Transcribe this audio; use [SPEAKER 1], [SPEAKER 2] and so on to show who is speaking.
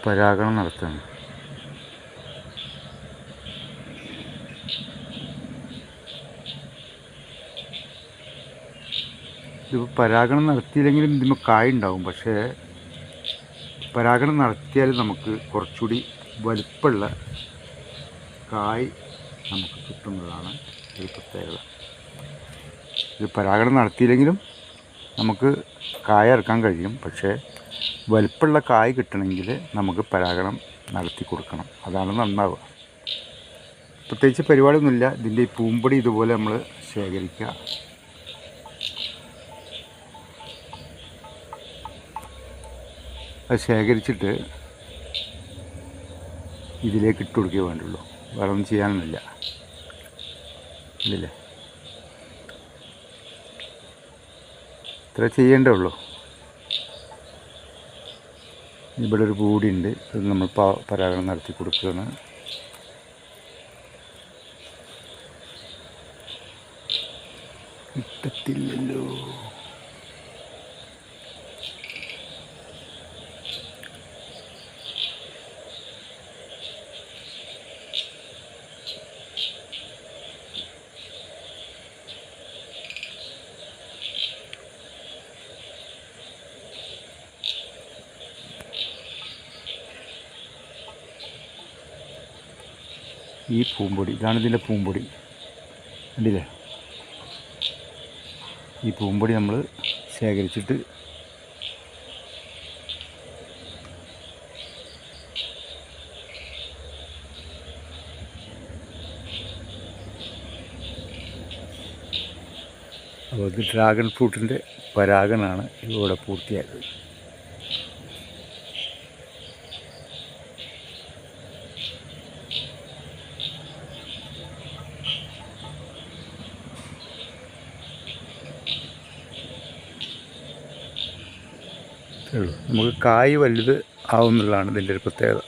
[SPEAKER 1] പരാഗണം നടത്തുകയാണ്. ഇതിപ്പോൾ പരാഗണം നടത്തിയില്ലെങ്കിലും ഇതിന് കായ് ഉണ്ടാവും. പക്ഷേ പരാഗണം നടത്തിയാൽ നമുക്ക് കുറച്ചുകൂടി വലുപ്പമുള്ള കായ് നമുക്ക് കിട്ടുന്നതാണ് ഒരു പ്രത്യേകത. ഇത് പരാഗണം നടത്തിയില്ലെങ്കിലും നമുക്ക് കായ ഇറക്കാൻ കഴിയും. പക്ഷേ വലുപ്പമുള്ള കായ് കിട്ടണമെങ്കിൽ നമുക്ക് പരാഗണം നടത്തി കൊടുക്കണം. അതാണ് നന്നാവുക. പ്രത്യേകിച്ച് പരിപാടിയൊന്നുമില്ല. ഇതിൻ്റെ ഈ പൂമ്പൊടി ഇതുപോലെ നമ്മൾ ശേഖരിക്കുക. അത് ശേഖരിച്ചിട്ട് ഇതിലേക്ക് ഇട്ട് കൊടുക്കുക വേണ്ടുള്ളൂ. വേറെ ഒന്നും ചെയ്യാനൊന്നുമില്ല. ഇല്ലേ, ഇത്ര ചെയ്യേണ്ടേ ഉള്ളൂ. ഇവിടെ ഒരു കൂടിയുണ്ട്. അത് നമ്മൾ പരാഗണം നടത്തി കൊടുക്കുകയാണ്. കിട്ടത്തില്ലല്ലോ. ഈ പൂമ്പൊടി, ഇതാണ് ഇതിൻ്റെ പൂമ്പൊടി. കണ്ടില്ലേ? ഈ പൂമ്പൊടി നമ്മൾ ശേഖരിച്ചിട്ട് അപ്പോൾ ഇത് ഡ്രാഗൺ ഫ്രൂട്ടിൻ്റെ പരാഗണമാണ് ഇവിടെ പൂർത്തിയായത്. നമുക്ക് കായ് വലുത് ആവുന്നുള്ളതാണ് ഇതിൻ്റെ ഒരു പ്രത്യേകത.